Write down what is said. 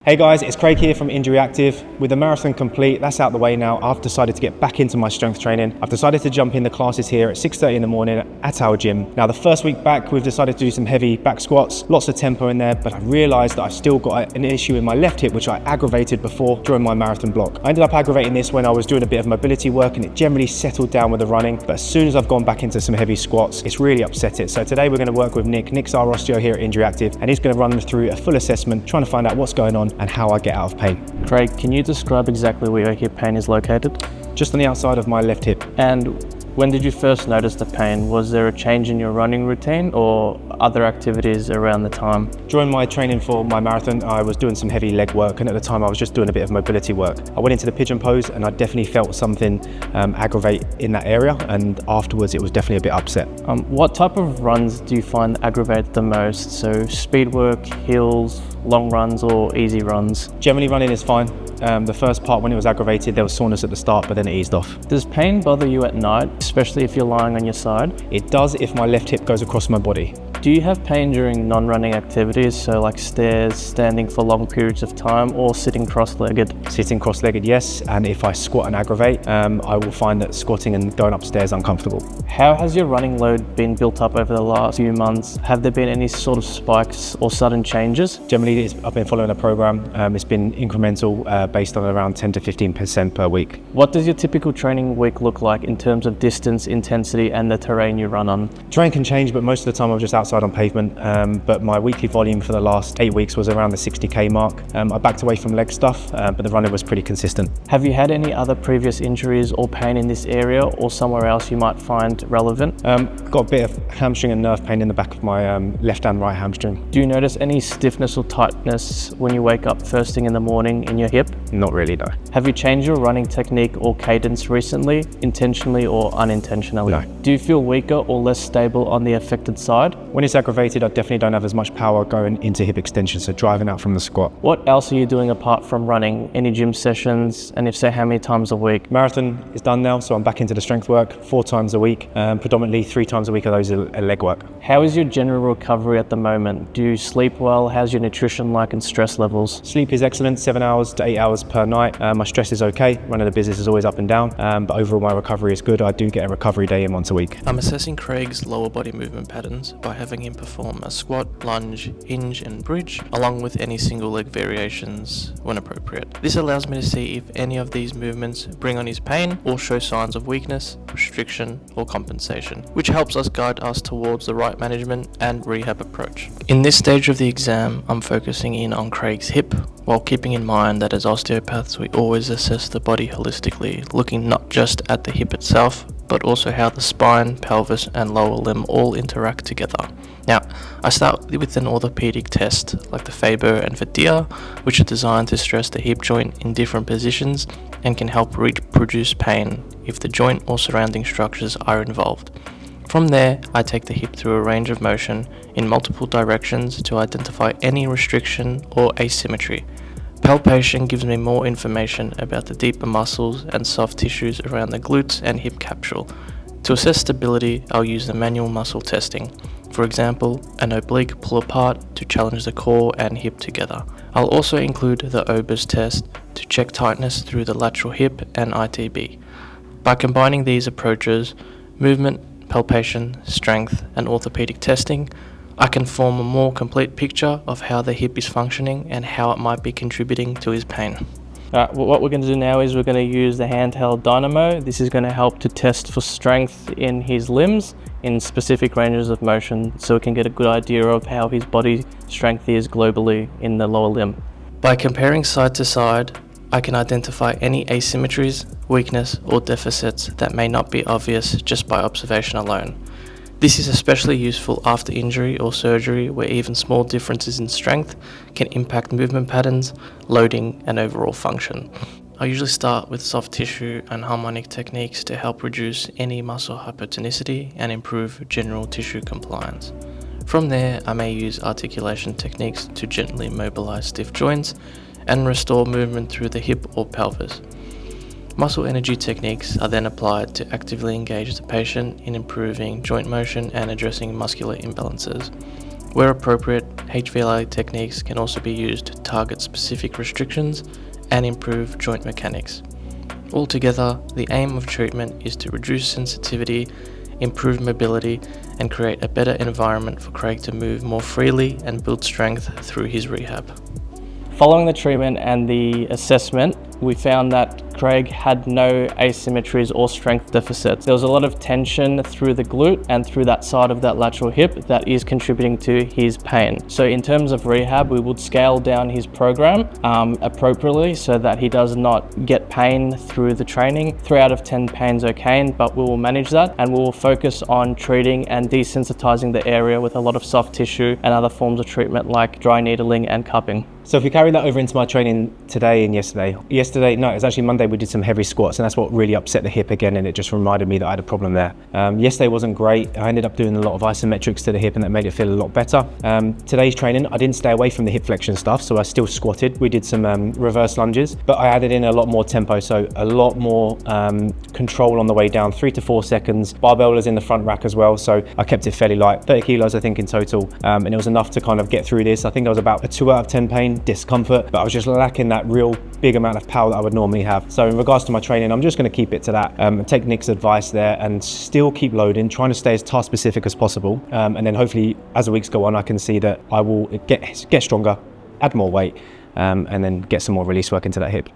Hey guys, it's Craig here from Injury Active. With the marathon complete, that's out the way now, I've decided to get back into my strength training. I've decided to jump in the classes here at 6:30 in the morning at our gym. Now the first week back, we've decided to do some heavy back squats, lots of tempo in there, but I realised that I've still got an issue in my left hip, which I aggravated before during my marathon block. I ended up aggravating this when I was doing a bit of mobility work and it generally settled down with the running, but as soon as I've gone back into some heavy squats, it's really upset it. So today we're going to work with Nick. Nick's our osteo here at Injury Active, and he's going to run through a full assessment, trying to find out what's going on and how I get out of pain. Craig, can you describe exactly where your hip pain is located? Just on the outside of my left hip. And when did you first notice the pain? Was there a change in your running routine or other activities around the time? During my training for my marathon, I was doing some heavy leg work, and at the time I was just doing a bit of mobility work. I went into the pigeon pose and I definitely felt something aggravate in that area, and afterwards it was definitely a bit upset. What type of runs do you find aggravate the most? So speed work, hills, long runs or easy runs? Generally running is fine. The first part when it was aggravated, there was soreness at the start, but then it eased off. Does pain bother you at night, especially if you're lying on your side? It does if my left hip goes across my body. Do you have pain during non-running activities, so like stairs, standing for long periods of time, or sitting cross-legged? Sitting cross-legged, yes, and if I squat and aggravate, I will find that squatting and going upstairs uncomfortable. How has your running load been built up over the last few months? Have there been any sort of spikes or sudden changes? Generally, I've been following a program. It's been incremental, based on around 10 to 15% per week. What does your typical training week look like in terms of distance, intensity, and the terrain you run on? Terrain can change, but most of the time I'm just outside on pavement, but my weekly volume for the last 8 weeks was around the 60k mark. I backed away from leg stuff, but the running was pretty consistent. Have you had any other previous injuries or pain in this area or somewhere else you might find relevant? Got a bit of hamstring and nerve pain in the back of my left and right hamstring. Do you notice any stiffness or tightness when you wake up first thing in the morning in your hip? Not really, no. Have you changed your running technique or cadence recently, intentionally or unintentionally? No. Do you feel weaker or less stable on the affected side? When it's aggravated, I definitely don't have as much power going into hip extension, so driving out from the squat. What else are you doing apart from running? Any gym sessions? And if so, how many times a week? Marathon is done now, so I'm back into the strength work 4 times a week. Predominantly 3 times a week of those are leg work. How is your general recovery at the moment? Do you sleep well? How's your nutrition like and stress levels? Sleep is excellent, 7 hours to 8 hours per night. My stress is okay. Running the business is always up and down, but overall my recovery is good. I do get a recovery day in once a week. I'm assessing Craig's lower body movement patterns by having him perform a squat, lunge, hinge and bridge, along with any single leg variations when appropriate. This allows me to see if any of these movements bring on his pain or show signs of weakness, restriction or compensation, which helps us guide us towards the right management and rehab approach. In this stage of the exam, I'm focusing in on Craig's hip, while keeping in mind that as osteopaths we always assess the body holistically, looking not just at the hip itself, but also how the spine, pelvis and lower limb all interact together. Now, I start with an orthopedic test like the Faber and Fadia, which are designed to stress the hip joint in different positions and can help reproduce pain if the joint or surrounding structures are involved. From there, I take the hip through a range of motion in multiple directions to identify any restriction or asymmetry. Palpation gives me more information about the deeper muscles and soft tissues around the glutes and hip capsule. To assess stability, I'll use the manual muscle testing. For example, an oblique pull apart to challenge the core and hip together. I'll also include the OBIS test to check tightness through the lateral hip and ITB. By combining these approaches, movement, palpation, strength and orthopedic testing, I can form a more complete picture of how the hip is functioning and how it might be contributing to his pain. What we're going to do now is we're going to use the handheld dynamo. This is going to help to test for strength in his limbs in specific ranges of motion, so we can get a good idea of how his body strength is globally in the lower limb. By comparing side to side, I can identify any asymmetries, weakness or deficits that may not be obvious just by observation alone. This is especially useful after injury or surgery, where even small differences in strength can impact movement patterns, loading and overall function. I usually start with soft tissue and harmonic techniques to help reduce any muscle hypertonicity and improve general tissue compliance. From there, I may use articulation techniques to gently mobilize stiff joints and restore movement through the hip or pelvis. Muscle energy techniques are then applied to actively engage the patient in improving joint motion and addressing muscular imbalances. Where appropriate, HVLA techniques can also be used to target specific restrictions and improve joint mechanics. Altogether, the aim of treatment is to reduce sensitivity, improve mobility, and create a better environment for Craig to move more freely and build strength through his rehab. Following the treatment and the assessment, we found that Craig had no asymmetries or strength deficits. There was a lot of tension through the glute and through that side of that lateral hip that is contributing to his pain. So in terms of rehab, we would scale down his program appropriately so that he does not get pain through the training. 3 out of 10 pain's okay, but we will manage that, and we will focus on treating and desensitizing the area with a lot of soft tissue and other forms of treatment like dry needling and cupping. So if we carry that over into my training today and yesterday, it was actually Monday, we did some heavy squats, and that's what really upset the hip again, and it just reminded me that I had a problem there. Yesterday wasn't great. I ended up doing a lot of isometrics to the hip, and that made it feel a lot better. Today's training, I didn't stay away from the hip flexion stuff, so I still squatted. We did some reverse lunges, but I added in a lot more tempo, so a lot more control on the way down, 3 to 4 seconds. Barbell was in the front rack as well, so I kept it fairly light, 30 kilos I think in total, and it was enough to kind of get through this. I think I was about a 2 out of 10 pain, discomfort, but I was just lacking that real big amount of power that I would normally have. So in regards to my training, I'm just going to keep it to that, take Nick's advice there and still keep loading, trying to stay as task specific as possible, and then hopefully as the weeks go on I can see that I will get stronger, add more weight, and then get some more release work into that hip.